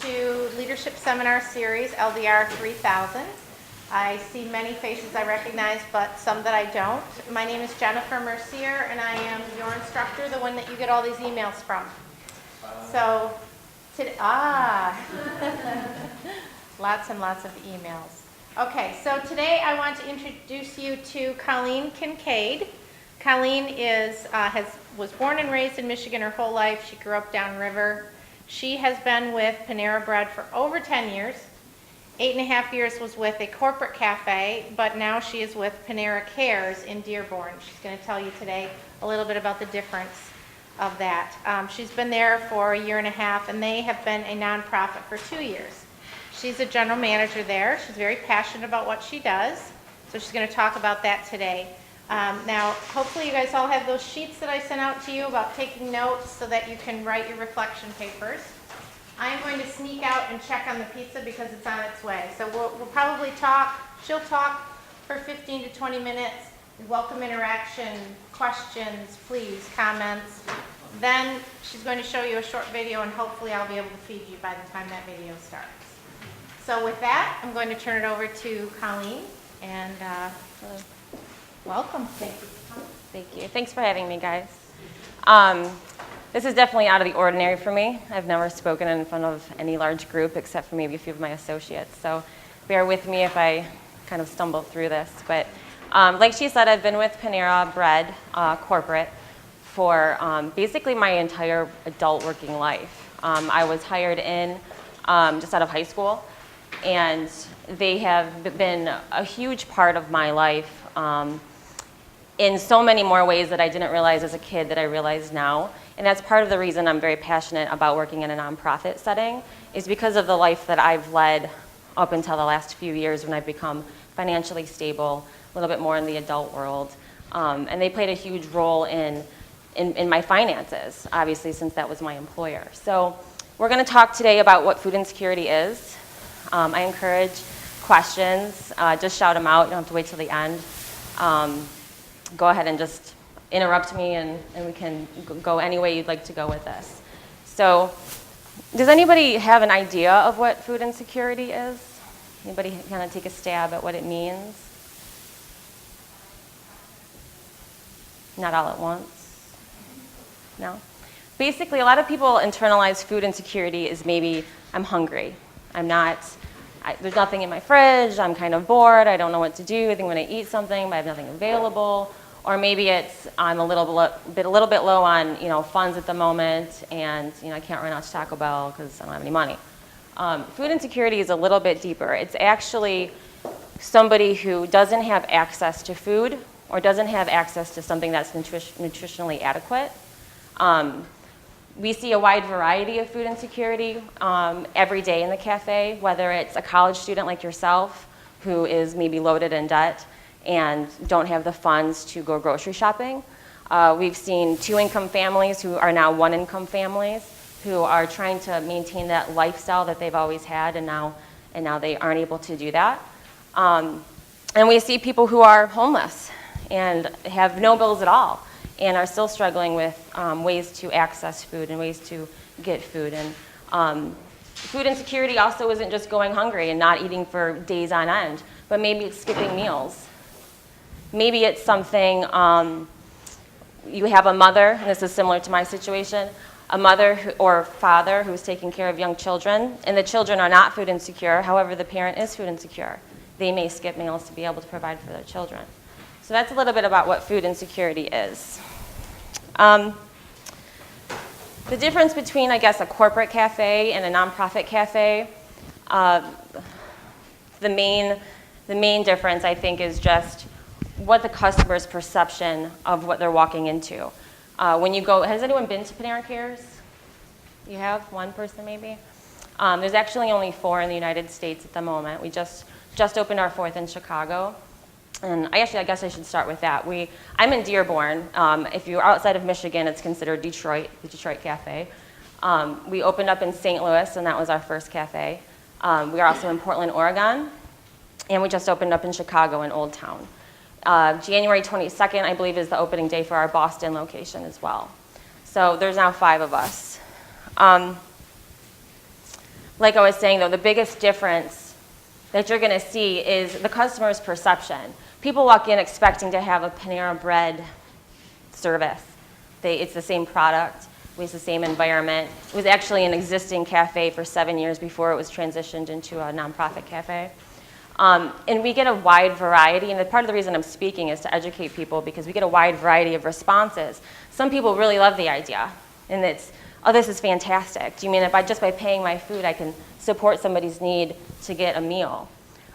to Leadership Seminar Series, LDR 3000. I see many faces I recognize, but some that I don't. My name is Jennifer Mercier, and I am your instructor, the one that you get all these emails from. So, lots and lots of emails. Okay, so today I want to introduce you to Colleen Kincaid. Colleen was born and raised in Michigan her whole life. She grew up downriver. She has been with Panera Bread for over 10 years. 8.5 years was with a corporate cafe, but now she is with Panera Cares in Dearborn. She's going to tell you today a little bit about the difference of that. She's been there for 1.5 years, and they have been a nonprofit for 2 years. She's a general manager there. She's very passionate about what she does, so she's going to talk about that today. Now, hopefully you guys all have those sheets that I sent out to you about taking notes so that you can write your reflection papers. I'm going to sneak out and check on the pizza because it's on its way. So we'll probably talk. She'll talk for 15 to 20 minutes. Welcome interaction, questions, please, comments. Then she's going to show you a short video, and hopefully I'll be able to feed you by the time that video starts. So with that, I'm going to turn it over to Colleen, and welcome. Thank you. Thank you. Thanks for having me, guys. This is definitely out of the ordinary for me. I've never spoken in front of any large group except for maybe a few of my associates. So bear with me if I kind of stumble through this. But like she said, I've been with Panera Bread corporate for basically my entire adult working life. I was hired in just out of high school, and they have been a huge part of my life in so many more ways that I didn't realize as a kid that I realize now. And that's part of the reason I'm very passionate about working in a nonprofit setting, is because of the life that I've led up until the last few years when I've become financially stable, a little bit more in the adult world. And they played a huge role in my finances, obviously, since that was my employer. So we're going to talk today about what food insecurity is. I encourage questions. Just shout them out. You don't have to wait till the end. Go ahead and just interrupt me, and we can go any way you'd like to go with this. So does anybody have an idea of what food insecurity is? Anybody kind of take a stab at what it means? Not all at once? No? Basically, a lot of people internalize food insecurity as maybe I'm hungry. There's nothing in my fridge, I'm kind of bored, I don't know what to do, I think I'm going to eat something, but I have nothing available. Or maybe it's I'm a little bit low on funds at the moment, and I can't run out to Taco Bell because I don't have any money. Food insecurity is a little bit deeper. It's actually somebody who doesn't have access to food or doesn't have access to something that's nutritionally adequate. We see a wide variety of food insecurity every day in the cafe, whether it's a college student like yourself who is maybe loaded in debt and don't have the funds to go grocery shopping. We've seen 2-income families who are now 1-income families who are trying to maintain that lifestyle that they've always had, and now they aren't able to do that. And we see people who are homeless and have no bills at all and are still struggling with ways to access food and ways to get food. And food insecurity also isn't just going hungry and not eating for days on end, but maybe it's skipping meals. Maybe it's something, you have a mother, and this is similar to my situation, a mother or father who's taking care of young children, and the children are not food insecure, however, the parent is food insecure. They may skip meals to be able to provide for their children. So that's a little bit about what food insecurity is. The difference between, I guess, a corporate cafe and a nonprofit cafe, the main difference, I think, is just what the customer's perception of what they're walking into. When you go, has anyone been to Panera Cares? You have? One person maybe? There's actually only 4 in the United States at the moment. We just opened our 4th in Chicago. And I guess I should start with that. I'm in Dearborn. If you're outside of Michigan, it's considered Detroit, the Detroit Cafe. We opened up in St. Louis, and that was our first cafe. We are also in Portland, Oregon. And we just opened up in Chicago in Old Town. January 22nd, I believe, is the opening day for our Boston location as well. So there's now 5 of us. like I was saying though, the biggest difference that you're gonna see is the customer's perception. People walk in expecting to have a Panera Bread service. It's the same product, it's the same environment. It was actually an existing cafe for 7 years before it was transitioned into a nonprofit cafe. And we get a wide variety, and part of the reason I'm speaking is to educate people because we get a wide variety of responses. Some people really love the idea, and it's, oh, this is fantastic. Do you mean if just by paying my food, I can support somebody's need to get a meal?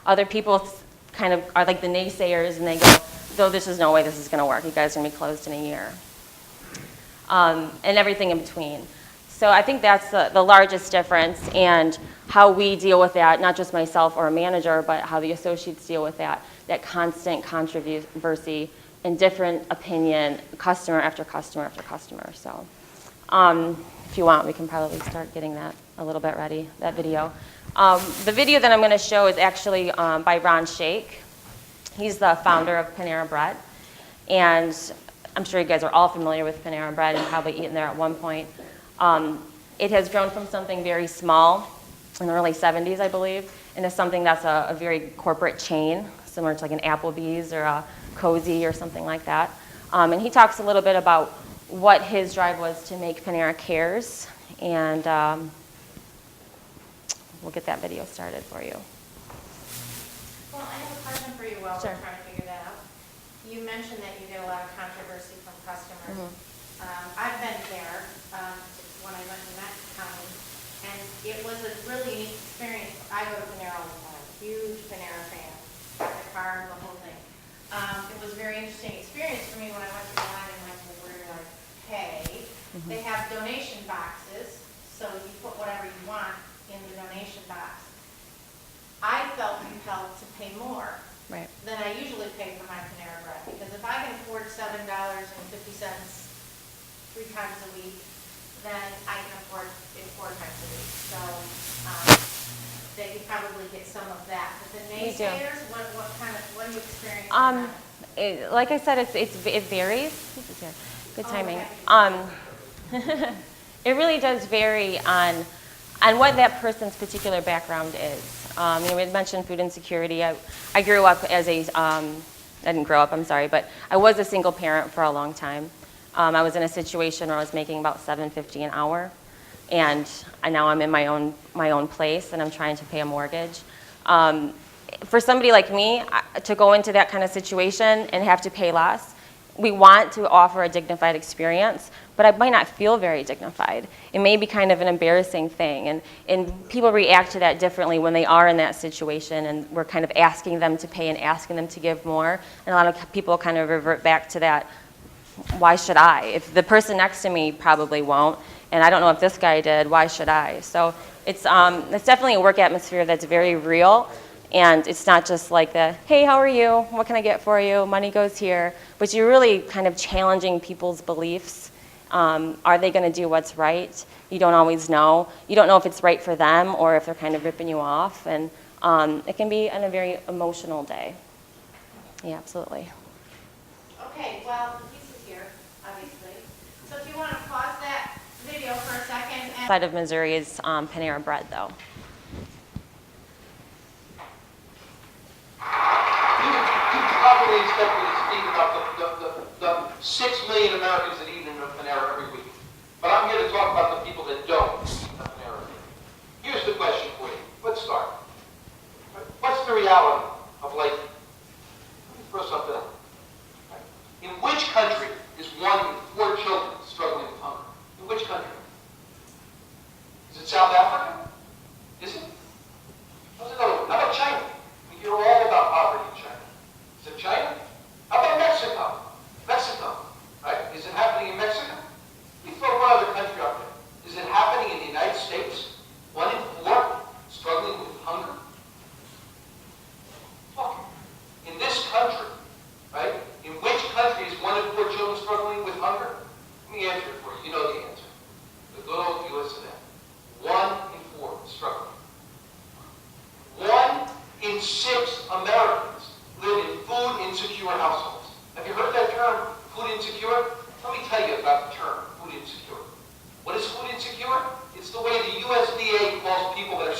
Other people kind of are like the naysayers, and they go, oh, there's no way this is gonna work. You guys are gonna be closed in a year. And everything in between. So I think that's the largest difference, and how we deal with that, not just myself or a manager, but how the associates deal with that constant controversy and different opinion, customer after customer after customer. So if you want, we can probably start getting that a little bit ready, that video. The video that I'm gonna show is actually by Ron Shake. He's the founder of Panera Bread, and I'm sure you guys are all familiar with Panera Bread and probably eaten there at one point. It has grown from something very small in the early 70s, I believe, into something that's a very corporate chain, similar to like an Applebee's or a Cozy or something like that. And he talks a little bit about what his drive was to make Panera Cares, and we'll get that video started for you. Well, I have a question for you while Sure. we're trying to figure that out. You mentioned that you get a lot of controversy from customers. I've been there when I went to Mexico County, and it was a really unique experience. I go to Panera all the time, huge Panera fan, got the card, the whole thing. It was a very interesting experience for me when I went to the line and went to where to like pay. They have donation boxes, so you put whatever you want in the donation box. I felt compelled to pay more Right. than I usually pay for my Panera Bread, because if I can afford $7.50 3 times a week, then I can afford it 4 times a week. So they could probably get some of that. But the We do. naysayers, what do you experience? Like I said, it varies. This is here. Good timing. Okay. It really does vary on what that person's particular background is. We had mentioned food insecurity. I grew up as I didn't grow up, I'm sorry, but I was a single parent for a long time. I was in a situation where I was making about $7.50 an hour, and now I'm in my own place, and I'm trying to pay a mortgage. For somebody like me, to go into that kind of situation and have to pay less, we want to offer a dignified experience, but I might not feel very dignified. It may be kind of an embarrassing thing, and people react to that differently when they are in that situation, and we're kind of asking them to pay and asking them to give more, and a lot of people kind of revert back to that, why should I? If the person next to me probably won't, and I don't know if this guy did, why should I? So it's definitely a work atmosphere that's very real. And it's not just like hey, how are you? What can I get for you? Money goes here. But you're really kind of challenging people's beliefs. Are they going to do what's right? You don't always know. You don't know if it's right for them or if they're kind of ripping you off. And it can be a very emotional day. Yeah, absolutely. Okay, well, the piece is here, obviously. So if you want to pause that video for a second. Outside of Missouri is Panera Bread, though. Probably expect me to speak about the 6 million Americans that eat in a Panera every week. But I'm here to talk about the people that don't eat in a Panera. Here's the question for you. Let's start. What's the reality of life? Let me throw something out. In which country is 1 in 4 children struggling with hunger? In which country? Is it South Africa? Is it? How's it going? How about China? We hear all about poverty in China. Is it China? How about Mexico? Mexico, right? Is it happening in Mexico? We throw one other country out there. Is it happening in the United States? 1 in 4 struggling with hunger? Look, in this country, right? In which country is 1 in 4 children struggling with hunger? Let me answer it for you. You know the answer. The good old USNF. 1 in 4 struggling. 1 in 6 Americans live in food insecure households. Have you heard that term, food insecure? Let me tell you about the term, food insecure. What is food insecure? It's the way the USDA calls people that are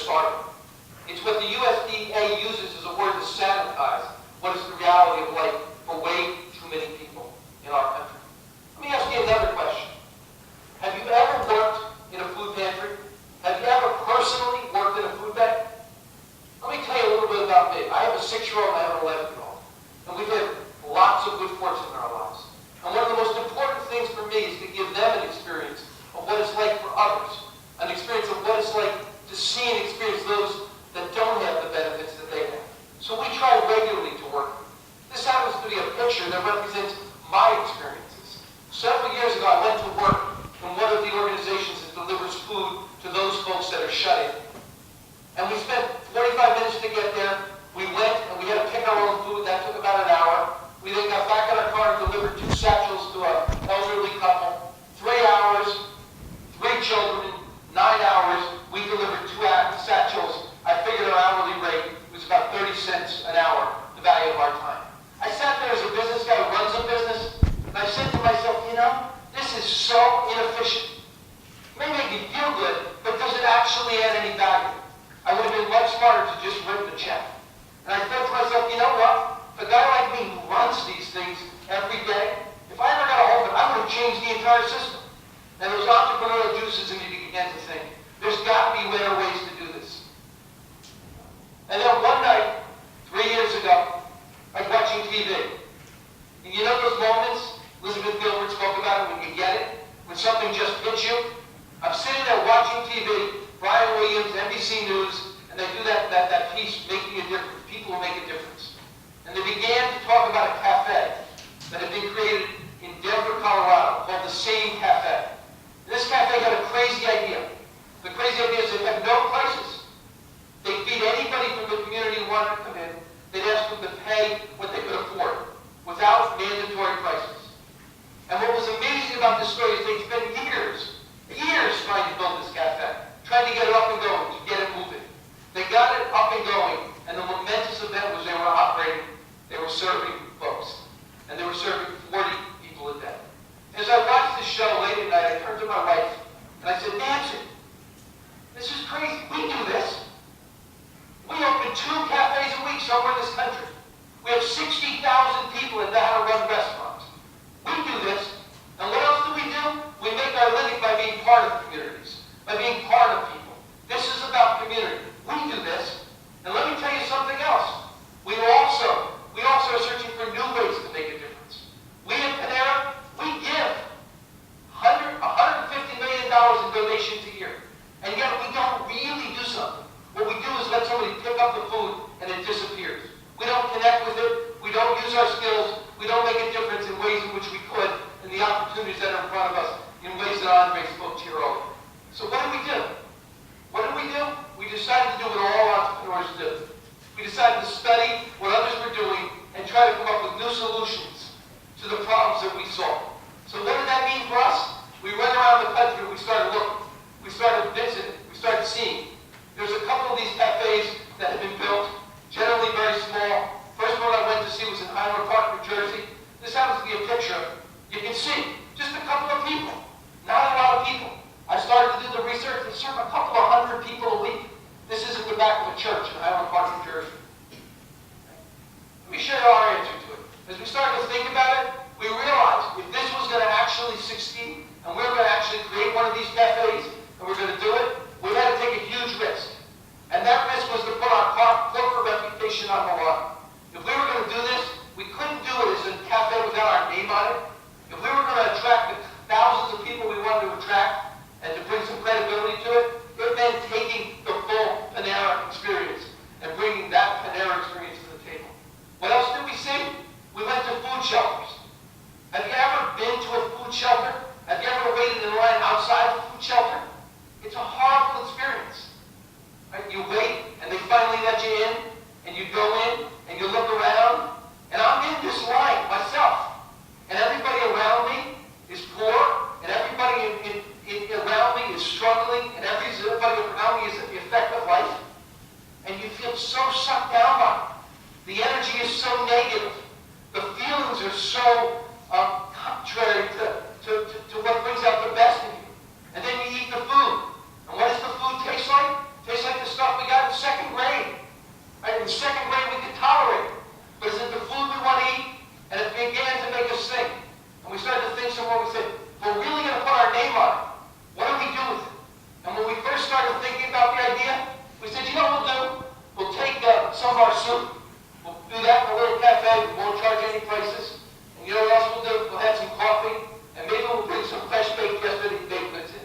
It's what the USDA uses as a word to sanitize what is the reality of life for way too many people in our country. Let me ask you another question. Have you ever worked in a food pantry? Have you ever personally worked in a food bank? Let me tell you a little bit about me. I have a 6-year-old and I have an 11-year-old. And we've had lots of good fortune in our lives. And one of the most important things for me is to give them an experience of what it's like for others. An experience of what it's like to see and experience those that don't have the benefits that they have. So we try regularly to work. This happens to be a picture that represents my experiences. Several years ago, I went to work in one of the organizations that delivers food to those folks that are shut in. And we spent 45 minutes to get there. We went and we had to pick our own food. That took about an hour. We then got back in our car and delivered 2 satchels to an elderly couple. 3 hours, 3 children, 9 hours. We delivered 2 satchels. I figured our hourly rate was about 30 cents an hour, the value of our time. I sat there as a business guy who runs a business, and I said to myself, you know, this is so inefficient. It may make me feel good, but does it actually add any value? I would have been much smarter to just rip the check. And I thought to myself, you know what? A guy like me who runs these things every day, if I ever got a hold of it, I would have changed the entire system. And those entrepreneurial juices in me began to think, there's got to be better ways to do this. And then one night, 3 years ago, I was watching TV. And you know those moments Elizabeth Gilbert spoke about it when you get it? When something just hits you? I'm sitting there watching TV, Brian Williams, NBC News, and they do that piece, Making a Difference, People Who Make a Difference. And they began to talk about a cafe that had been created in Denver, Colorado, called the Same Cafe. And this cafe had a crazy idea. The crazy idea is they have no prices. They feed anybody from the community who wanted to come in. They'd ask them to pay what they could afford without mandatory prices. And what was amazing about this story is they'd spent years trying to build this cafe, trying to get it up and going, to get it moving. They got it up and going, and the momentous event was they were operating, they were serving folks. And they were serving 40 people a day. As I watched the show late at night, I turned to my wife, and I said, Nancy, this is crazy. We do this. We open 2 cafes a week somewhere in this country. We have 60,000 people that know how to run restaurants. We do this. And what else do? We make our living by being part of communities, by being part of people. This is about community. We do this. And let me tell you something else. We also are searching for new ways to make a difference. We at Panera, we give $150 million in donations a year. And yet we don't really do something. What we do is let somebody pick up the food and it disappears. We don't connect with it. We don't use our skills. We don't make a difference in ways in which we could, and the opportunities that are in front of us in ways that Andre spoke to you earlier. So what do? What did we do? We decided to do what all entrepreneurs do. We decided to study what others were doing and try to come up with new solutions to the problems that we solve. So what did that mean for us? We went around the country, we started looking. We started visiting, we started seeing. There's a couple of these cafes that have been built, generally very small. First one I went to see was in Highland Park, New Jersey. This happens to be a picture. You can see just a couple of people, not a lot of people. I started to do the research. They serve a couple of 100 people a week. This is at the back of a church in Highland Park, New Jersey. Let me share our answer to it. As we started to think about it, we realized if this was going to actually succeed, and we were going to actually create one of these cafes, and we're going to do it, we had to take a huge risk. And that risk was to put our corporate reputation on the line. If we were going to do this, we couldn't do it as a cafe without our name on it. If we were going to attract the thousands of people we wanted to attract and to bring some credibility to it, it meant taking the full Panera experience and bringing that Panera experience to the table. What else did we see? We went to food shelters. Have you ever been to a food shelter? Have you ever waited in line outside the food shelter? It's a horrible experience. Right? You wait, and they finally let you in, and you go in, and you look around, and I'm in this line myself. And everybody around me is poor, and everybody around me is struggling, and everybody around me is at the effect of life. And you feel so sucked down by it. The energy is so negative. The feelings are so contrary to what brings out the best in you. And then you eat the food. And what does the food taste like? It tastes like the stuff we got in 2nd grade. some of our soup. We'll do that in a little cafe. We won't charge any prices. And you know what else we'll do? We'll have some coffee, and maybe we'll bring some fresh baked yesterday baked goods in.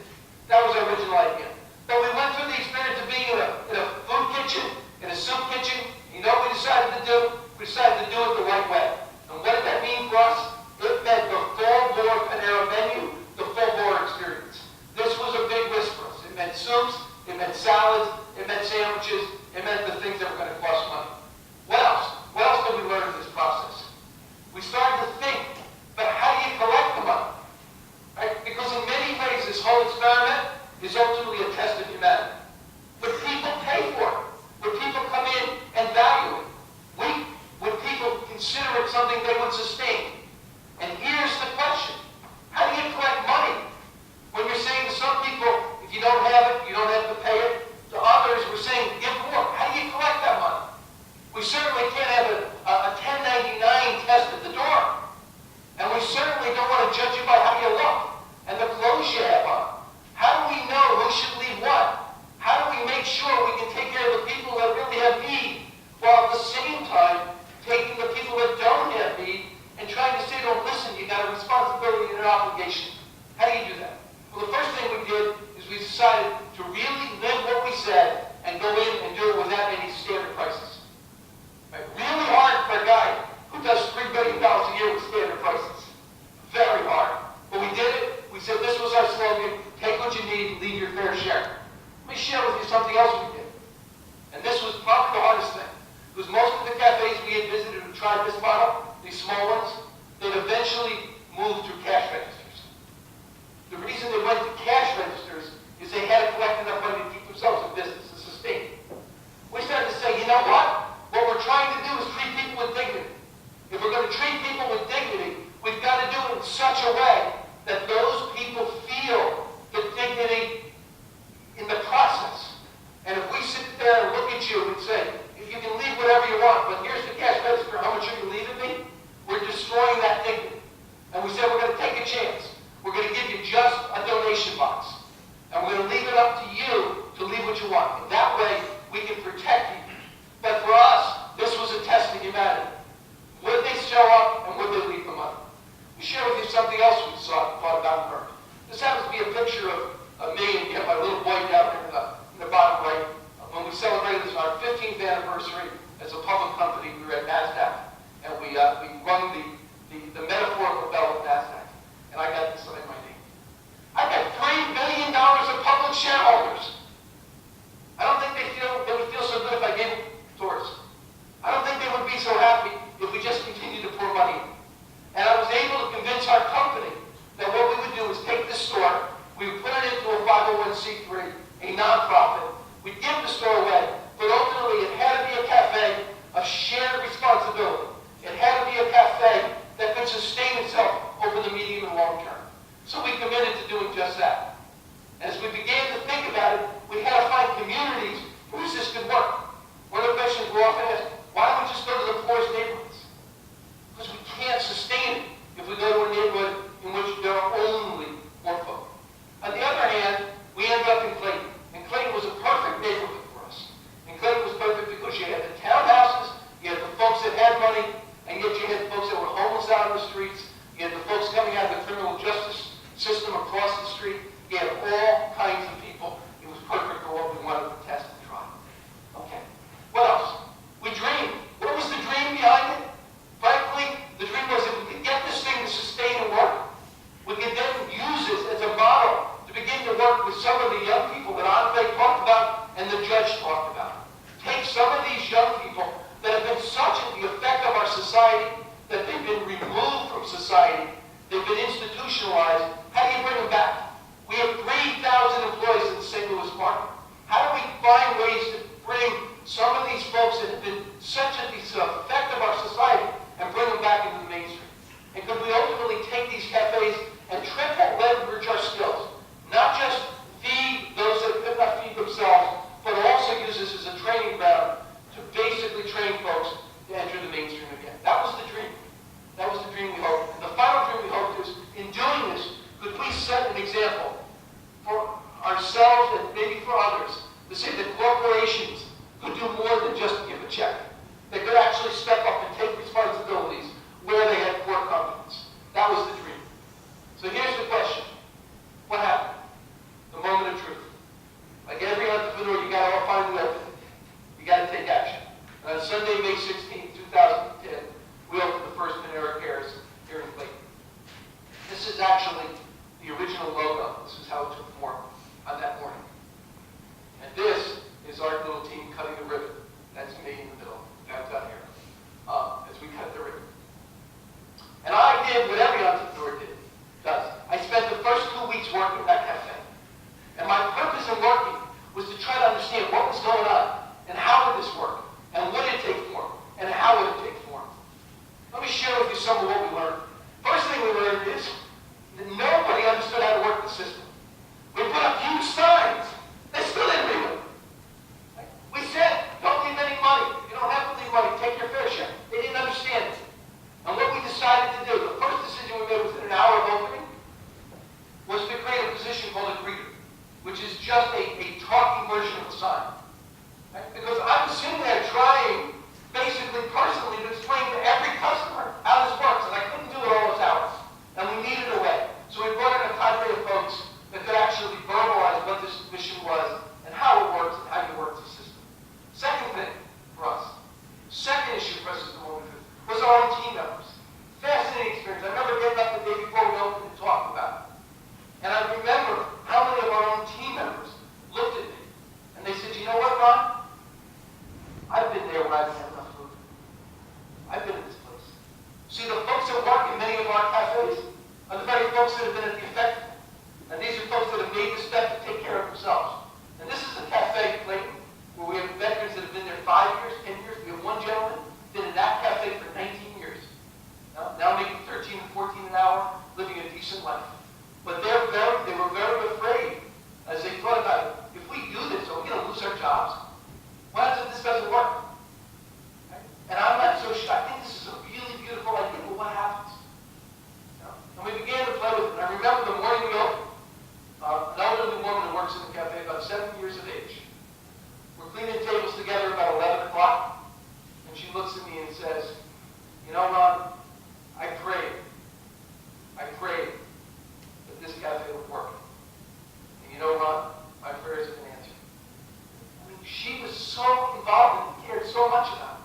That was our original idea. But we went through the experience of being in a food kitchen, in a soup kitchen. You know what we decided to do? We decided to do it the right way. And what did that mean for us? It meant the full-bore Panera menu, the full-bore experience. This was a big risk for us. It meant soups, it meant salads, it meant sandwiches, it meant the things that were going to cost money. What else? What else did we learn in this process? We started to think, but how do you collect the money? Right? Because in many ways, this whole experiment is ultimately a test of humanity. Would people pay for it? Would people come in and value it? Would people consider it something they would sustain? And here's the question. How do you collect money? When you're saying to some people, if you don't have it, you don't have to pay it. To others, we're saying, give more. How do you collect that money? We certainly can't have a 1099 test at the door. And we certainly don't want to judge you by how you look and the clothes you have on. How do we know who should leave what? How do we make sure we can take care of the people that really have need, while at the same time taking the people that don't have need and trying to say to them, listen, you got a responsibility and an obligation. How do you do that? Well, the first thing we did is we decided to really live what we said and go in and do it without any standard prices. Right? Really hard for a guy who does $3 billion a year with standard prices. Very hard. But we did it. We said this was our slogan, take what you need, leave your fair share. Let me share with you something else we did. And this was probably the hardest thing. Because most of the cafes we had visited who tried this model, these small ones, they'd eventually moved to cash registers. The reason they went to cash registers is they had to collect enough money to keep themselves in business and sustain. We started to say, you know what? What we're trying to do is treat people with dignity. If we're going to treat people with dignity, we've got to do it in such a way that those people feel the dignity in the process. And if we sit there and look at you and say, if you can leave whatever you want, but here's the cash register, how much are you leaving me? We're destroying that dignity. And we said we're going to take a chance. We're going to give you just a donation box. And we're going to leave it up to you to leave what you want. And that way, we can protect you. But for us, this was a test of humanity. Would they show up and would they leave the money? We share with you something else we thought about and learned. This happens to be a picture of me and you have my little boy down there in the bottom right. When we celebrated our 15th anniversary as a public company, we were at NASDAQ. And we rung the metaphorical bell of NASDAQ. And I got this on my name. I got $3 billion of public shareholders. I don't think they would feel so good if I gave them tours. I don't think they would be so happy if we just continued to pour money in. And I was able to convince our company that what we would do is take this store, we would put it into a 501c3, a nonprofit, we'd give the store away, but ultimately it had to be a cafe of shared responsibility. It had to be a cafe that could sustain itself over the medium and long term. So we committed to doing just that. As we began to think about it, we had to find communities where this could work. One of the questions we're often asked, why don't we just go to the poorest neighborhoods? Because we can't sustain it if we go to a neighborhood in which there are only poor folk. On the other hand, we ended up in Clayton. And Clayton was a perfect neighborhood for us. And Clayton was perfect because you had the townhouses, you had the folks that had money, and yet you had folks that were homeless out on the streets, you had the folks coming out of the criminal justice system across the street, you had all kinds of people. It was perfect for what we wanted to test and try. Okay. What else? We dreamed. What was the dream behind it? Frankly, the dream was if we could get this thing to sustain and work, we could then use it as a model to begin to work with some of the young people that Andre talked about and the judge talked about. Take some of these young people that have been such the effect of our society that they've been removed from society, they've been institutionalized. How do you bring them back? We have 3,000 employees in the St. Louis market. How do we find ways to bring some of these folks that have been such the effect of our society and bring them back into the mainstream? And could we ultimately take these cafes and triple leverage our skills? Not just feed those that could not feed themselves, but also use this as a training ground to basically train folks to enter the mainstream again. That was the dream. That was the dream we hoped. And the final dream we hoped is, in doing this, could we set an example for ourselves and maybe for others to say that corporations could do more than just give a check. that could actually step up and take responsibilities where they had poor competence. That was the dream. So here's the question. What happened? The moment of truth. Like every entrepreneur, you got to find the way. You got to take action. And on Sunday, May 16, 2010, we opened the first Panera Cares here in Clayton. This is actually the original logo. This is how it took form on that morning. And this is our little team cutting the ribbon. That's me in the middle, down here, as we cut the ribbon. And I did what every entrepreneur does. I spent the first 2 weeks working at that cafe. And my purpose in working was to try to understand what was going on, and how would this work, and would it take form, and how would it take form. Let me share with you some of what we learned. First thing we learned is that nobody understood how to work the system. We put up huge signs. They still didn't read them. We said, don't leave any money. You don't have to leave money. Take your fair share. They didn't understand it. And what we decided to do, the first decision we made within an hour of opening, was to create a position called a greeter, which is just a talking version of a sign. Right? Because I was sitting there trying, basically personally, to explain to every customer how this works, and I couldn't do it all those hours. And we needed a way. So we brought in a cadre of folks that could actually verbalize what this mission was, and how it works, and how you work the system. Second thing for us, second issue for us as the moment was our own team members. Fascinating experience. I remember getting up the day before we opened and talking about it. And I remember how many of our own team members looked at me, and they said, you know what, Ron? I've been there where I didn't have enough food. I've been in this place. See, the folks that work in many of our cafes are the very folks that have been at the effective. And these are folks that have made the step to take care of themselves. And this is a cafe in Clayton where we have veterans that have been there 5 years, 10 years. We have one gentleman been in that cafe for 19 years. Now making 13 and 14 an hour, living a decent life. But they were very afraid as they thought about it. If we do this, are we going to lose our jobs? What happens if this doesn't work? Right? And I'm not so sure. I think this is a really beautiful idea, but what happens? And we began to play with it. And I remember the morning we opened, an elderly woman who works in the cafe, about 70 years of age. We're cleaning tables together about 11 o'clock, and she looks at me and says, you know, Ron, I prayed that this cafe would work. And you know, Ron, my prayers have been answered. I mean, she was so involved and cared so much about it.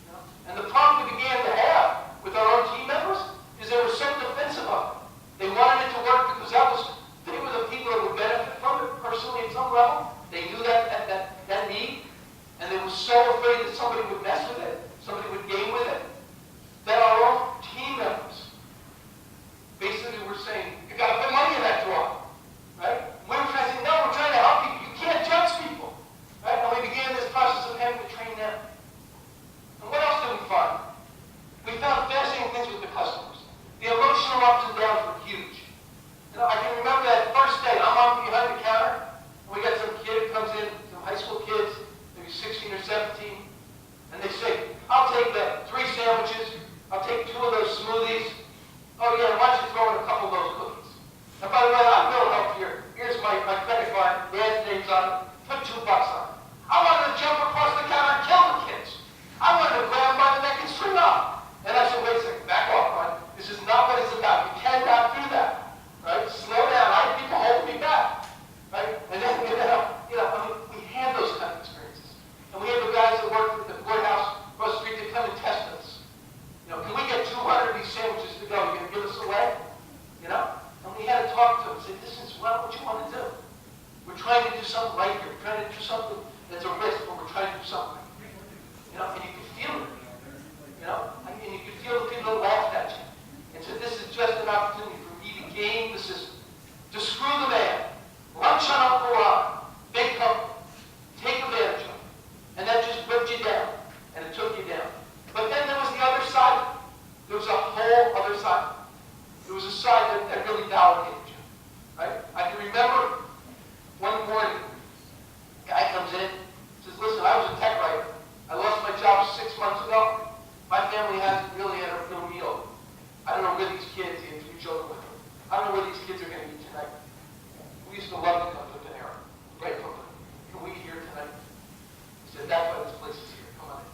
You know? And the problem we began to have with our own team members is they were so defensive of it. They wanted it to work because they were the people that would benefit from it personally at some level. They knew that need, and they were so afraid that somebody would mess with it, somebody would game with it, that our own team members basically were saying, you got to put money in that drawer, right? We were trying to say, no, we're trying to help people. You can't judge people, right? And we began this process of having to train them. And what else did we find? We found fascinating things with the customers. The emotional ups and downs were huge. You know, I can remember that first day, I'm on behind the counter, and we got some kid who comes in, some high school kids, maybe 16 or 17, and they say, I'll take the 3 sandwiches, I'll take 2 of those smoothies. Oh yeah, why don't you throw in a couple of those cookies? And by the way, I'm going to help here. Here's my credit card, Dad's name's on it, put $2 on it. I wanted to jump across the counter and kill the kids. I wanted to grab them by the neck and string up. And I said, wait a second, back off, Ron. This is not what it's about. You cannot do that. Right? Slow down. I have people holding me back. Right? And then, we had those kind of experiences. And we had the guys that worked at the courthouse across the street that come and test us. You know, can we get 200 of these sandwiches to go? You going to give us away? You know? And we had to talk to them and say, this is what you want to do. We're trying to do something right here. We're trying to do something that's a risk, but we're trying to do something. You know, and you can feel it. You know? And you can feel the people that laughed at you. And so this is just an opportunity for me to game the system. To screw the man. Lunch on Uncle Ron. Big company. Take advantage of it. And that just whipped you down. And it took you down. But then there was the other side. There was a whole other side. There was a side that really validated you. Right? I can remember one morning, a guy comes in, says, listen, I was a tech writer. I lost my job 6 months ago. My family hasn't really had a real meal. I don't know where these kids, he had 3 children with him. I don't know where these kids are going to eat tonight. We used to love to come to Panera. Great company. Can we eat here tonight? He said, that's why this place is here. Come on in.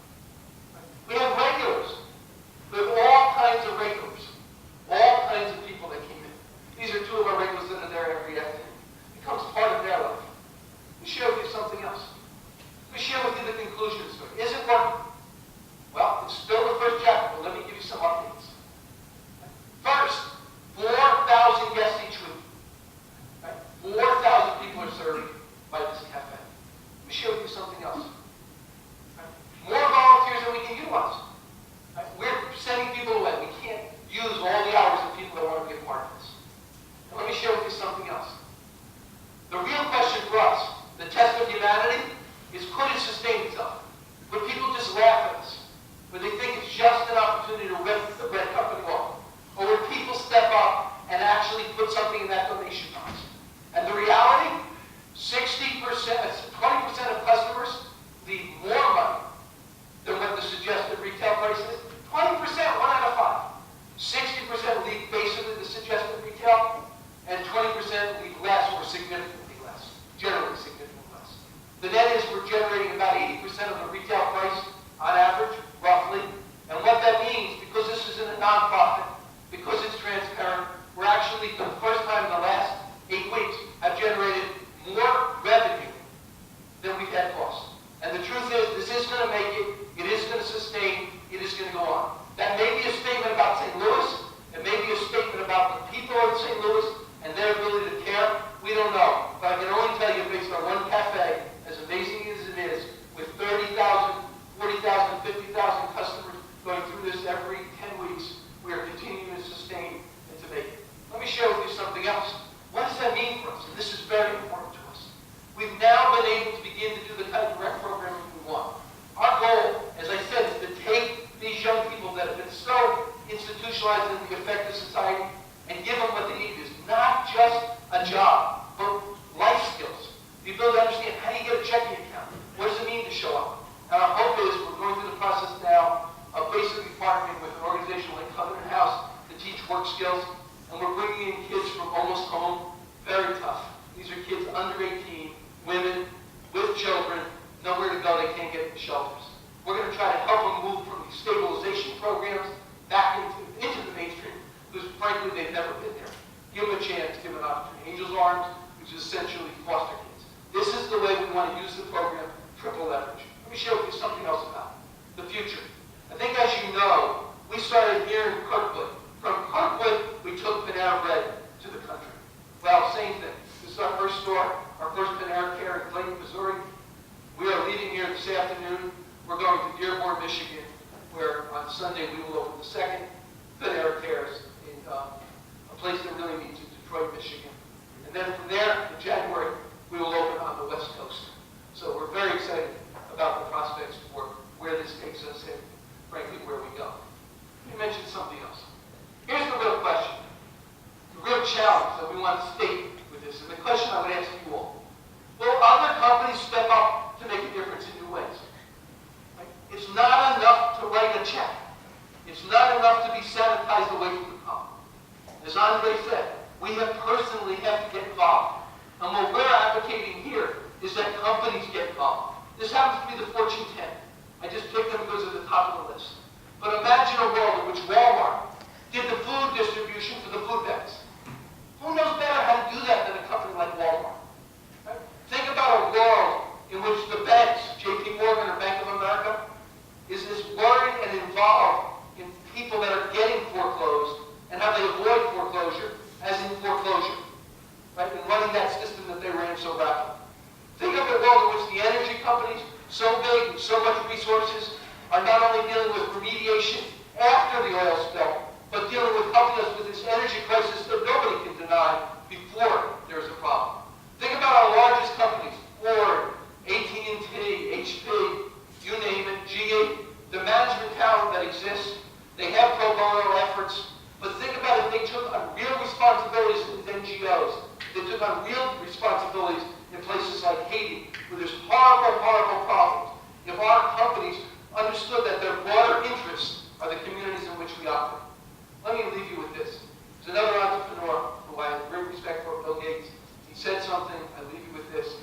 Would it sustain itself? Would people just laugh at us? Would they think it's just an opportunity to rip the bread company off? Or would people step up and actually put something in that donation box? And the reality, 60%, 20% of customers leave more money than what the suggested retail price is. 20%, 1 out of 5. 60% leave basically the suggested retail, and 20% leave less or significantly less, generally significantly less. The net is we're generating about 80% of the retail price on average, roughly. And what that means, because this isn't a nonprofit, because it's transparent, we're actually, for the first time in the last 8 weeks, have generated more revenue than we've had costs. And the truth is, this is going to make it, it is going to sustain, it is going to go on. That may be a statement about St. Louis, it may be a statement about the people in St. Louis and their ability to care. We don't know. But I can only tell you, based on one cafe, as amazing as it is, with 30,000, 40,000, 50,000 customers going through this every 10 weeks, we are continuing to sustain and to make it. Let me share with you something else. What does that mean for us? And this is very important to us. We've now been able to begin to do the kind of direct programming we want. Our goal, as I said, is to take these young people that have been so institutionalized in the effective society and give them what they need. Is not just a job, but life skills. The ability to understand how do you get a checking account? What does it mean to show up? And our hope is we're going through the process now of basically partnering with an organization like Covenant House to teach work skills. And we're bringing in kids from almost home, very tough. These are kids under 18, women, with children, nowhere to go, they can't get into shelters. We're going to try to help them move from these stabilization programs back into the mainstream, because frankly, they've never been there. Give them a chance, give them an opportunity. Angel's Arms, which is essentially foster kids. This is the way we want to use the program, triple leverage. Let me share with you something else about it. The future. I think, as you know, we started here in Kirkwood. From Kirkwood, we took Panera Bread to the country. Well, same thing. This is our first store, our first Panera Cares in Clayton, Missouri. We are leaving here this afternoon. We're going to Dearborn, Michigan, where on Sunday we will open the second Panera Cares in a place that really means in Detroit, Michigan. And then from there, in January, we will open on the West Coast. So we're very excited about the prospects for where this takes us and, frankly, where we go. Let me mention something else. Here's the real question, the real challenge that we want to state with this, and the question I would ask you all. Will other companies step up to make a difference in new ways? Right? It's not enough to write a check. It's not enough to be sanitized away from the problem. As Andre said, we personally have to get involved. And what we're advocating here is that companies get involved. This happens to be the Fortune 10. I just picked them because they're the top of the list. But imagine a world in which Walmart did the food distribution for the food banks. Who knows better how to do that than a company like Walmart? Right? Think about a world in which the banks, JP Morgan or Bank of America, is as worried and involved in people that are getting foreclosed and how they avoid foreclosure as in foreclosure. Right? And running that system that they ran so rapidly. Think of a world in which the energy companies, so big, with so much resources, are not only dealing with remediation after the oil spill, but dealing with helping us with this energy crisis that nobody can deny before there's a problem. Think about our largest companies, Ford, AT&T, HP, you name it, GE, the management talent that exists. They have pro bono efforts, but think about if they took on real responsibilities with NGOs. They took on real responsibilities in places like Haiti, where there's horrible, horrible problems. If our companies understood that their broader interests are the communities in which we operate. Let me leave you with this. There's another entrepreneur who I have great respect for, Bill Gates. He said something, I leave you with this.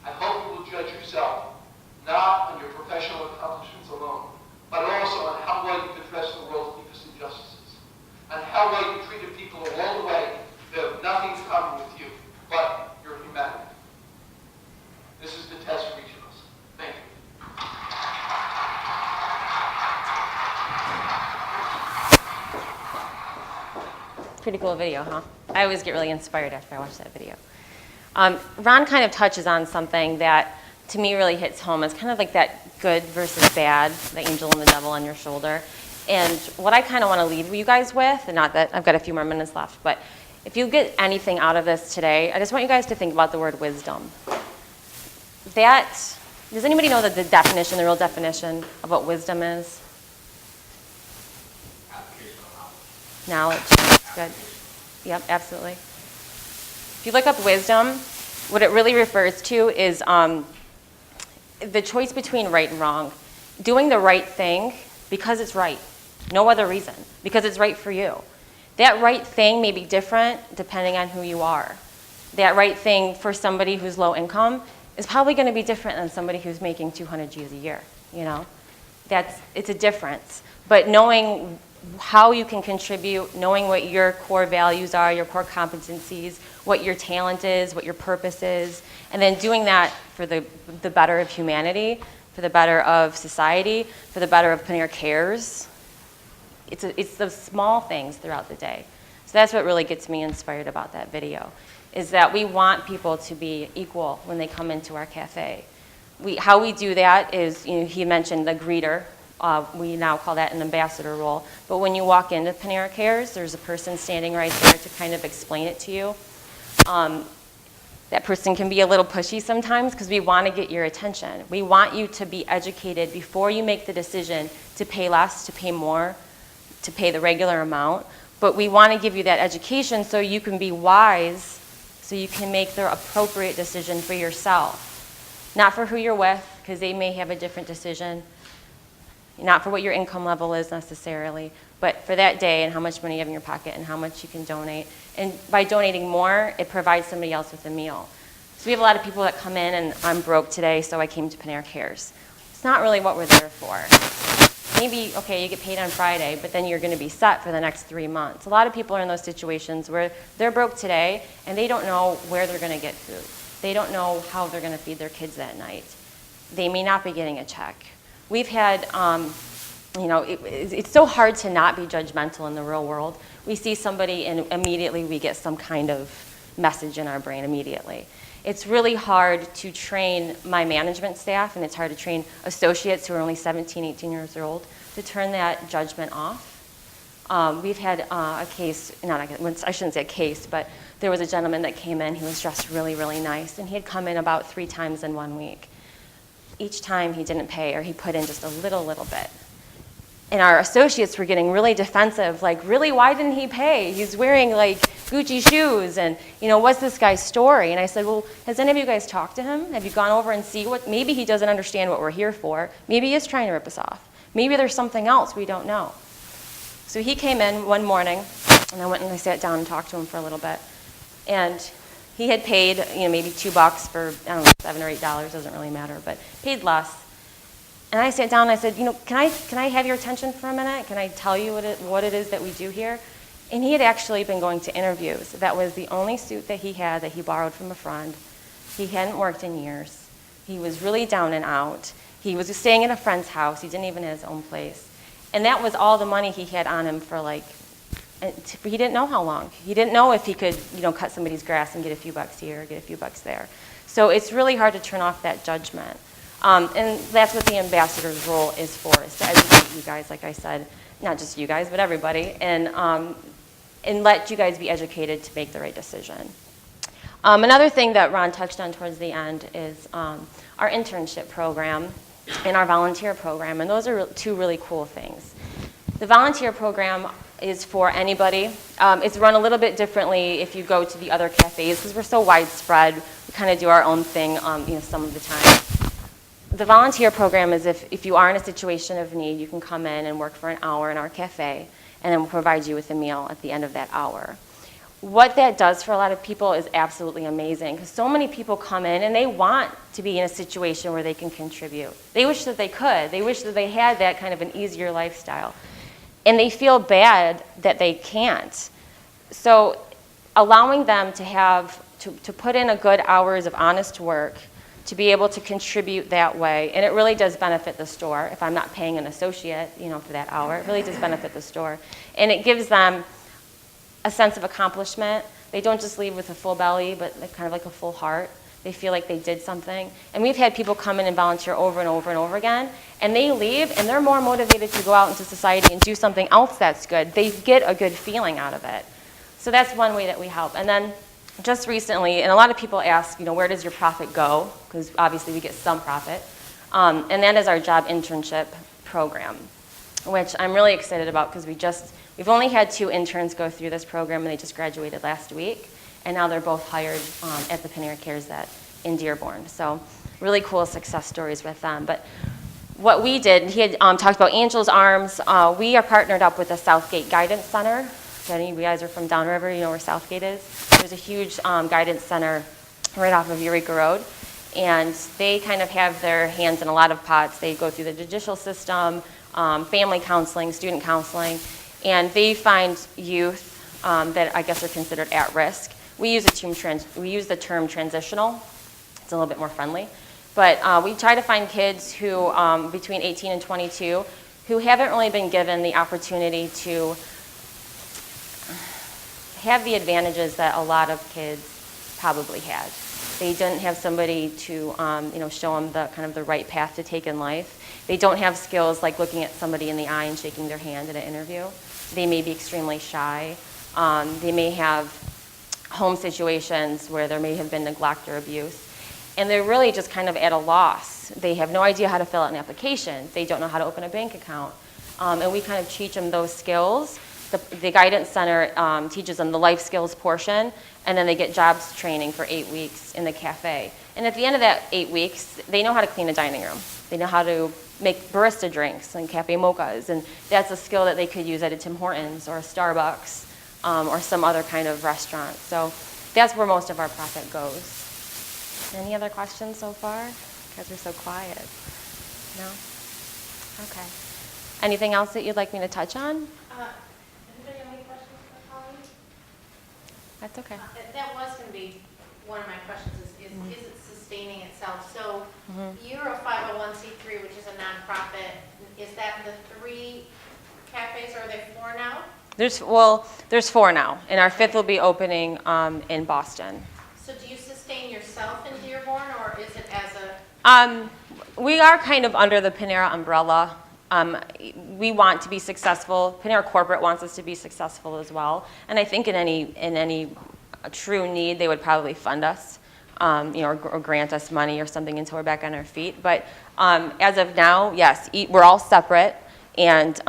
I hope you will judge yourself, not on your professional accomplishments alone, but also on how well you address the world's deepest injustices, on how well you treated people along the way that have nothing in common with you, but your humanity. This is the test for each of us. Thank you. Pretty cool video, huh? I always get really inspired after I watch that video. Ron kind of touches on something that to me really hits home. It's kind of like that good versus bad, the angel and the devil on your shoulder. And what I kind of want to leave you guys with, and not that I've got a few more minutes left, but if you get anything out of this today, I just want you guys to think about the word wisdom. That Does anybody know the definition, the real definition of what wisdom is? Knowledge. Good. Yep, absolutely. If you look up wisdom, what it really refers to is the choice between right and wrong. Doing the right thing because it's right. No other reason. Because it's right for you. That right thing may be different depending on who you are. That right thing for somebody who's low income is probably going to be different than somebody who's making 200 G's a year, you know? It's a difference. But knowing how you can contribute, knowing what your core values are, your core competencies, what your talent is, what your purpose is, and then doing that for the better of humanity, for the better of society, for the better of Panera Cares. It's the small things throughout the day. So that's what really gets me inspired about that video, is that we want people to be equal when they come into our cafe. How we do that is, you know, he mentioned the greeter. We now call that an ambassador role. But when you walk into Panera Cares, there's a person standing right there to kind of explain it to you. That person can be a little pushy sometimes because we want to get your attention. We want you to be educated before you make the decision to pay less, to pay more, to pay the regular amount. But we want to give you that education so you can be wise, so you can make the appropriate decision for yourself. Not for who you're with, because they may have a different decision. Not for what your income level is necessarily, but for that day and how much money you have in your pocket and how much you can donate. And by donating more, it provides somebody else with a meal. So we have a lot of people that come in and I'm broke today, so I came to Panera Cares. It's not really what we're there for. Maybe, okay, you get paid on Friday, but then you're going to be set for the next 3 months. A lot of people are in those situations where they're broke today and they don't know where they're going to get food. They don't know how they're going to feed their kids that night. They may not be getting a check. We've had, you know, it's so hard to not be judgmental in the real world. We see somebody and immediately we get some kind of message in our brain immediately. It's really hard to train my management staff, and it's hard to train associates who are only 17, 18 years old to turn that judgment off. We've had a case, I shouldn't say a case, but there was a gentleman that came in, he was dressed really, really nice, and he had come in about 3 times in 1 week. Each time he didn't pay, or he put in just a little bit. And our associates were getting really defensive, like, really, why didn't he pay? He's wearing like Gucci shoes, and you know, what's this guy's story? And I said, well, has any of you guys talked to him? Have you gone over and see what, maybe he doesn't understand what we're here for. Maybe he is trying to rip us off. Maybe there's something else we don't know. So he came in one morning, and I went and I sat down and talked to him for a little bit. And he had paid, you know, maybe $2 for, I don't know, $7 or $8, doesn't really matter, but paid less. And I sat down and I said, you know, can I have your attention for a minute? Can I tell you what it is that we do here? And he had actually been going to interviews. That was the only suit that he had that he borrowed from a friend. He hadn't worked in years. He was really down and out. He was staying at a friend's house. He didn't even have his own place. And that was all the money he had on him for like, he didn't know how long. He didn't know if he could, you know, cut somebody's grass and get a few bucks here or get a few bucks there. So it's really hard to turn off that judgment. And that's what the ambassador's role is for, is to educate you guys, like I said, not just you guys, but everybody, and let you guys be educated to make the right decision. Another thing that Ron touched on towards the end is our internship program and our volunteer program, and those are 2 really cool things. The volunteer program is for anybody. It's run a little bit differently if you go to the other cafes because we're so widespread. We kind of do our own thing, you know, some of the time. The volunteer program is if you are in a situation of need, you can come in and work for an hour in our cafe, and then we'll provide you with a meal at the end of that hour. What that does for a lot of people is absolutely amazing, because so many people come in and they want to be in a situation where they can contribute. They wish that they could. They wish that they had that kind of an easier lifestyle. And they feel bad that they can't. So allowing them to have, to put in a good hours of honest work, to be able to contribute that way, and it really does benefit the store. If I'm not paying an associate, you know, for that hour, it really does benefit the store. And it gives them a sense of accomplishment. They don't just leave with a full belly, but kind of like a full heart. They feel like they did something. And we've had people come in and volunteer over and over and over again, and they leave, and they're more motivated to go out into society and do something else that's good. They get a good feeling out of it. So that's one way that we help. And then just recently, and a lot of people ask, you know, where does your profit go? Because obviously we get some profit. And that is our job internship program, which I'm really excited about because we've only had 2 interns go through this program, and they just graduated last week. And now they're both hired at the Panera Cares in Dearborn. So really cool success stories with them. But what we did, he had talked about Angel's Arms. We are partnered up with the Southgate Guidance Center. If any of you guys are from Downriver, you know where Southgate is. There's a huge guidance center right off of Eureka Road. And they kind of have their hands in a lot of pots. They go through the judicial system, family counseling, student counseling, and they find youth that I guess are considered at risk. We use the term transitional. It's a little bit more friendly. But we try to find kids who, between 18 and 22, who haven't really been given the opportunity to have the advantages that a lot of kids probably had. They didn't have somebody to show them the right path to take in life. They don't have skills like looking at somebody in the eye and shaking their hand in an interview. They may be extremely shy. They may have home situations where there may have been neglect or abuse. And they're really just kind of at a loss. They have no idea how to fill out an application. They don't know how to open a bank account. And we kind of teach them those skills. The Guidance Center teaches them the life skills portion, and then they get jobs training for 8 weeks in the cafe. And at the end of that 8 weeks, they know how to clean a dining room. They know how to make barista drinks and cafe mochas, and that's a skill that they could use at a Tim Hortons or a Starbucks or some other kind of restaurant. So that's where most of our profit goes. Any other questions so far? You guys are so quiet. No? Okay. Anything else that you'd like me to touch on? Anybody have any questions for Colleen? That's okay. That was going to be one of my questions, is it sustaining itself? So you're a 501c3, which is a nonprofit. Is that the 3 cafes, or are there 4 now? There's 4 now, and our 5th will be opening in Boston. So do you sustain yourself in Dearborn, or is it as a... We are kind of under the Panera umbrella. We want to be successful. Panera Corporate wants us to be successful as well. And I think in any true need, they would probably fund us, or grant us money or something until we're back on our feet. But as of now, yes, we're all separate, and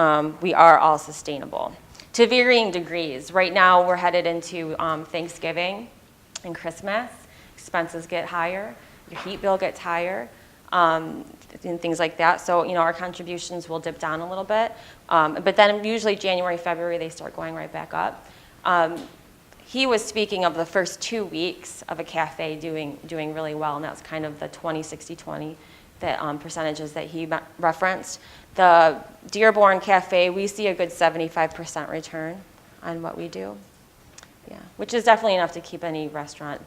we are all sustainable to varying degrees. Right now, we're headed into Thanksgiving and Christmas. Expenses get higher, your heat bill gets higher, and things like that. So, our contributions will dip down a little bit. But then usually January, February, they start going right back up. He was speaking of the first 2 weeks of a cafe doing really well, and that's kind of the 20-60-20 percentages that he referenced. The Dearborn Cafe, we see a good 75% return on what we do. Yeah, which is definitely enough to keep any restaurant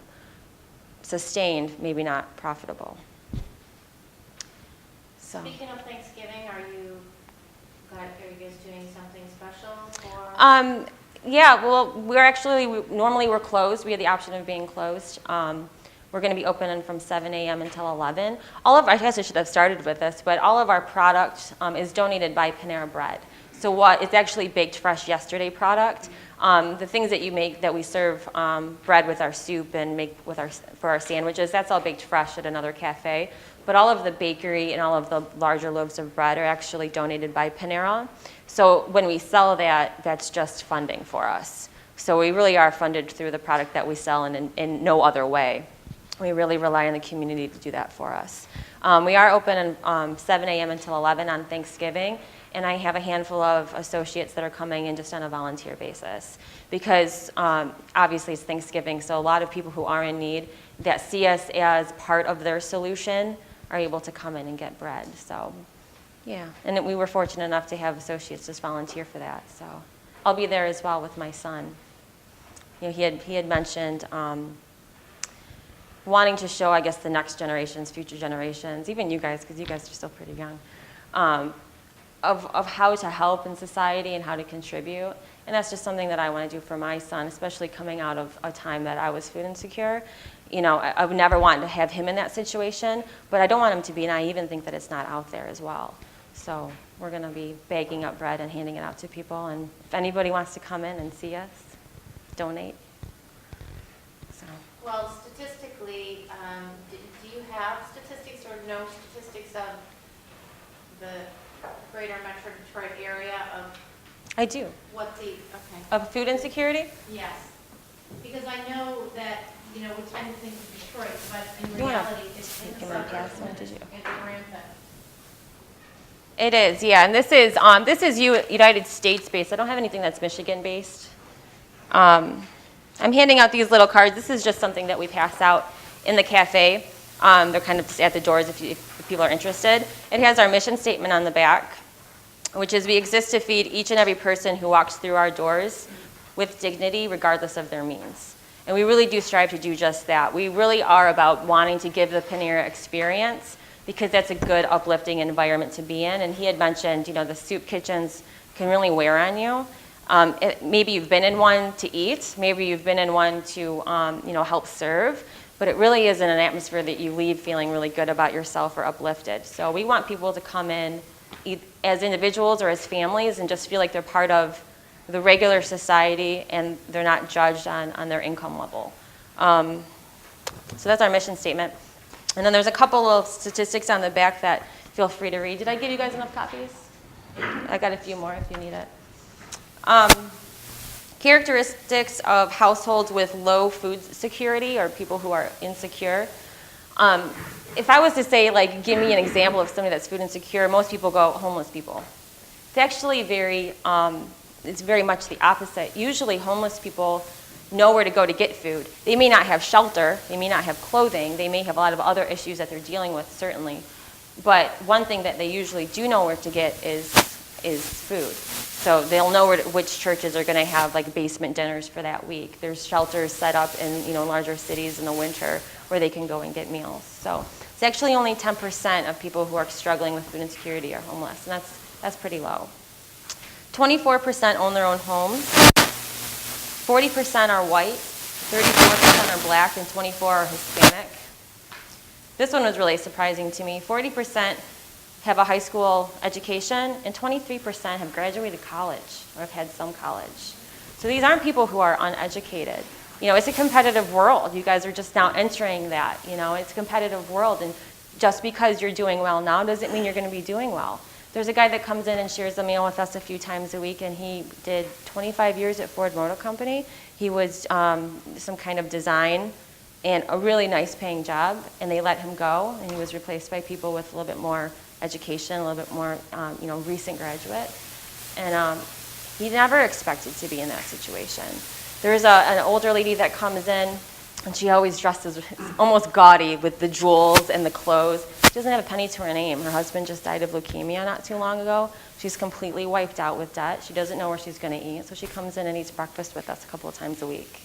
sustained, maybe not profitable. So. Speaking of Thanksgiving, are you guys doing something special for? Yeah, well, normally we're closed. We have the option of being closed. We're going to be open from 7 a.m. until 11. I guess I should have started with this, but all of our product is donated by Panera Bread. So it's actually baked fresh yesterday product. The things that you make, that we serve bread with our soup and make for our sandwiches, that's all baked fresh at another cafe. But all of the bakery and all of the larger loaves of bread are actually donated by Panera. So when we sell that, that's just funding for us. So we really are funded through the product that we sell and in no other way. We really rely on the community to do that for us. We are open 7 a.m. until 11 on Thanksgiving. And I have a handful of associates that are coming in just on a volunteer basis because obviously it's Thanksgiving, so a lot of people who are in need that see us as part of their solution are able to come in and get bread. So, yeah, and we were fortunate enough to have associates just volunteer for that. So I'll be there as well with my son. He had mentioned wanting to show, I guess, the next generations, future generations, even you guys, because you guys are still pretty young, of how to help in society and how to contribute. And that's just something that I want to do for my son, especially coming out of a time that I was food insecure. I would never want to have him in that situation, but I don't want him to be naive and think that it's not out there as well. So we're going to be bagging up bread and handing it out to people. And if anybody wants to come in and see us, donate. So. Well, statistically, do you have statistics or no statistics of the greater Metro Detroit area of I do. what the, okay, Of food insecurity? yes. Because I know that, you know, we tend to think of Detroit, but in You wanna reality, it's in the give me a pass suburbs one, and did you? it's rampant. It is, yeah, and this is United States based. I don't have anything that's Michigan based. I'm handing out these little cards. This is just something that we pass out in the cafe. They're kind of just at the doors if people are interested. It has our mission statement on the back, which is we exist to feed each and every person who walks through our doors with dignity, regardless of their means. And we really do strive to do just that. We really are about wanting to give the Panera experience because that's a good, uplifting environment to be in. And he had mentioned, you know, the soup kitchens can really wear on you. Maybe you've been in one to eat, maybe you've been in one to, you know, help serve, but it really is in an atmosphere that you leave feeling really good about yourself or uplifted. So we want people to come in as individuals or as families and just feel like they're part of the regular society and they're not judged on their income level. So that's our mission statement. And then there's a couple of statistics on the back that feel free to read. Did I give you guys enough copies? I got a few more if you need it. Characteristics of households with low food security or people who are insecure. If I was to say, like, give me an example of somebody that's food insecure, most people go, homeless people. It's actually it's very much the opposite. Usually homeless people know where to go to get food. They may not have shelter, they may not have clothing, they may have a lot of other issues that they're dealing with, certainly. But one thing that they usually do know where to get is food. So they'll know which churches are going to have like basement dinners for that week. There's shelters set up in, you know, larger cities in the winter where they can go and get meals. So it's actually only 10% of people who are struggling with food insecurity are homeless, and that's pretty low. 24% own their own homes. 40% are white, 34% are black, and 24% are Hispanic. This one was really surprising to me. 40% have a high school education, and 23% have graduated college or have had some college. So these aren't people who are uneducated. You know, it's a competitive world. You guys are just now entering that. You know, it's a competitive world, and just because you're doing well now doesn't mean you're going to be doing well. There's a guy that comes in and shares a meal with us a few times a week, and he did 25 years at Ford Motor Company. He was some kind of design and a really nice paying job, and they let him go, and he was replaced by people with a little bit more education, a little bit more, you know, recent graduate. And he never expected to be in that situation. There's an older lady that comes in, and she always dresses almost gaudy with the jewels and the clothes. She doesn't have a penny to her name. Her husband just died of leukemia not too long ago. She's completely wiped out with debt. She doesn't know where she's going to eat, so she comes in and eats breakfast with us a couple of times a week.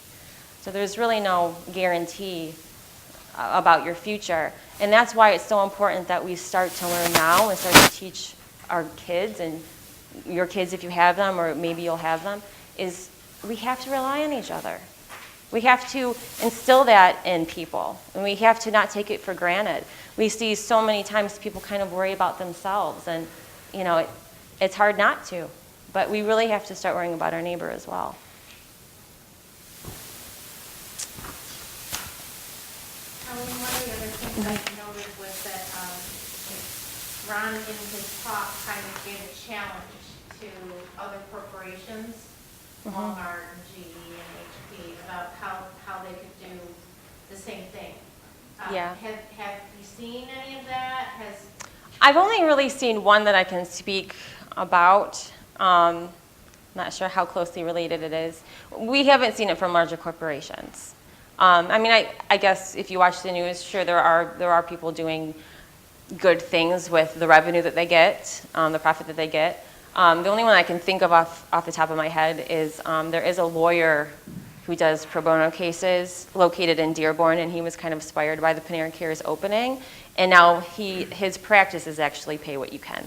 So there's really no guarantee about your future. And that's why it's so important that we start to learn now and start to teach our kids, and your kids if you have them, or maybe you'll have them, is we have to rely on each other. We have to instill that in people, and we have to not take it for granted. We see so many times people kind of worry about themselves, and you know, it's hard not to, but we really have to start worrying about our neighbor as well. One of the other things I noted was that Ron, in his talk, kind of gave a challenge to other corporations, Walmart and GE and HP, about how they could do the same thing. Yeah. Have you seen any of that? I've only really seen one that I can speak about. Not sure how closely related it is. We haven't seen it from larger corporations. I mean, I guess if you watch the news, sure, there are people doing good things with the revenue that they get, the profit that they get. The only one I can think of off the top of my head is there is a lawyer who does pro bono cases located in Dearborn, and he was kind of inspired by the Panera Cares opening, and now his practice is actually pay what you can.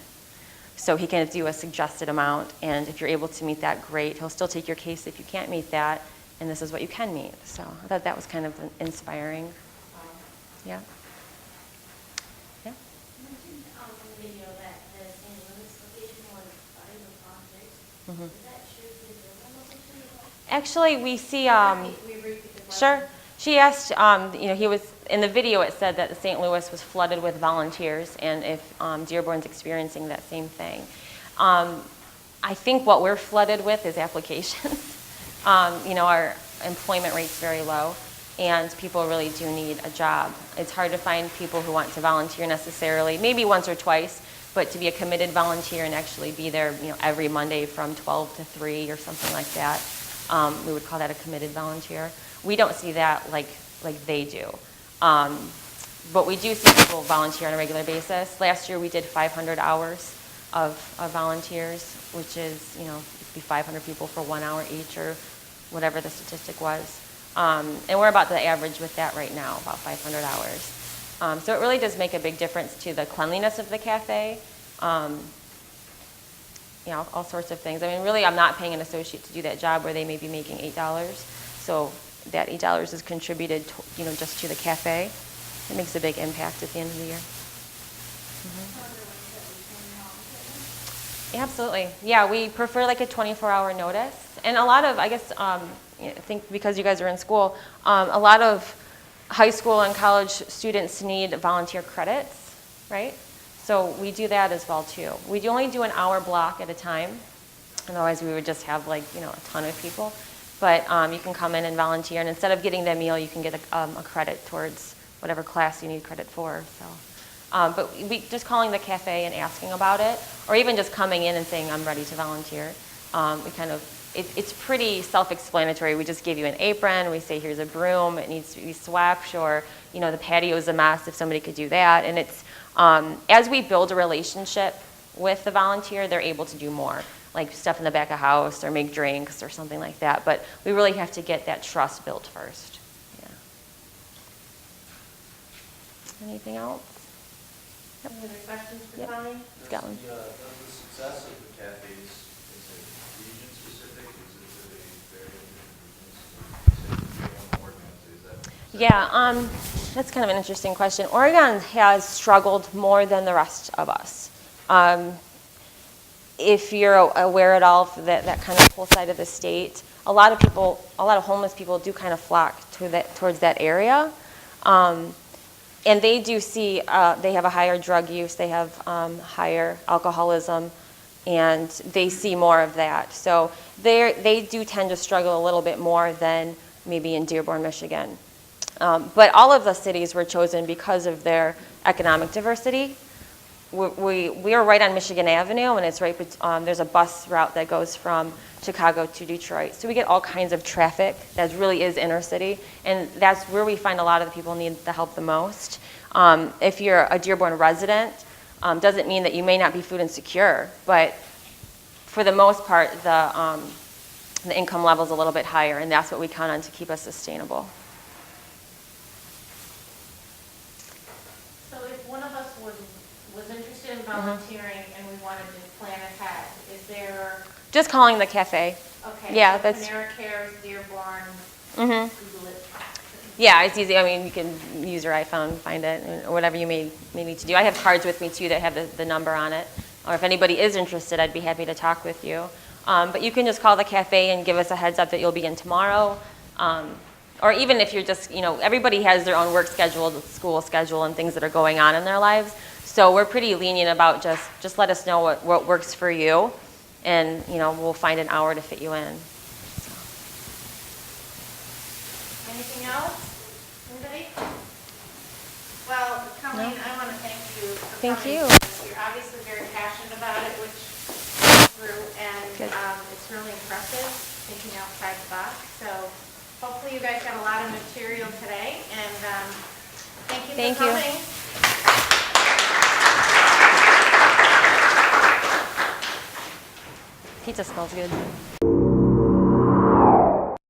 So he can do a suggested amount, and if you're able to meet that, great. He'll still take your case if you can't meet that, and this is what you can meet. So I thought that was kind of inspiring. Yeah. Yeah. You mentioned on the video that the St. Louis location was starting the project. Is that true for the Dearborn location? Actually, we see. We repeat the question. Sure. She asked. You know, in the video it said that St. Louis was flooded with volunteers, and if Dearborn's experiencing that same thing. I think what we're flooded with is applications. Our employment rate's very low, and people really do need a job. It's hard to find people who want to volunteer necessarily, maybe once or twice, but to be a committed volunteer and actually be there, every Monday from 12 to 3 or something like that, we would call that a committed volunteer. We don't see that like they do. But we do see people volunteer on a regular basis. Last year we did 500 hours of volunteers, which is, it'd be 500 people for 1 hour each or whatever the statistic was. And we're about the average with that right now, about 500 hours. So it really does make a big difference to the cleanliness of the cafe, all sorts of things. I mean, really, I'm not paying an associate to do that job where they may be making $8. So that $8 is contributed, just to the cafe. It makes a big impact at the end of the year. Absolutely. Yeah, we prefer like a 24-hour notice. And a lot of, I guess, I think because you guys are in school, a lot of high school and college students need volunteer credits, right? So we do that as well too. We only do an hour block at a time. Otherwise we would just have a ton of people. But you can come in and volunteer, and instead of getting the meal, you can get a credit towards whatever class you need credit for. So, but we just calling the cafe and asking about it, or even just coming in and saying I'm ready to volunteer. It's pretty self-explanatory. We just give you an apron. We say here's a broom. It needs to be swept, or the patio is a mess. If somebody could do that, and it's as we build a relationship with the volunteer, they're able to do more, like stuff in the back of house or make drinks or something like that. But we really have to get that trust built first. Yeah. Anything else? Yep. Any other questions for Yep. Colleen? Scotland. Does the success of the cafes, is it region specific? Is it really very Yeah, that's kind of an interesting question. Oregon has struggled more than the rest of us. If you're aware at all of that kind of whole side of the state, a lot of homeless people do kind of flock towards that area. And they do see, they have a higher drug use, they have higher alcoholism, and they see more of that. So they do tend to struggle a little bit more than maybe in Dearborn, Michigan. But all of the cities were chosen because of their economic diversity. We are right on Michigan Avenue, and it's right. There's a bus route that goes from Chicago to Detroit, so we get all kinds of traffic. That really is inner city, and that's where we find a lot of the people need the help the most. If you're a Dearborn resident, doesn't mean that you may not be food insecure, but for the most part, the income level is a little bit higher, and that's what we count on to keep us sustainable. So if one of us was interested in volunteering and we wanted to plan ahead, is there? Just calling the cafe. Okay. Yeah, so that's. Panera Cares, Dearborn, Mhm. Google it. Yeah, it's easy. I mean, you can use your iPhone, find it, or whatever you may need to do. I have cards with me too that have the number on it. Or if anybody is interested, I'd be happy to talk with you. But you can just call the cafe and give us a heads up that you'll be in tomorrow. Or even if you're just, everybody has their own work schedule, school schedule, and things that are going on in their lives. So we're pretty lenient about just let us know what works for you, and we'll find an hour to fit you in. So. Anything else? Anybody? Well, Colleen, No. I want to thank you for Thank coming. you. You're obviously very passionate about it, which comes through, and Good. it's really impressive thinking outside the box. So hopefully you guys got a lot of material today, and thank you for coming. Pizza smells good.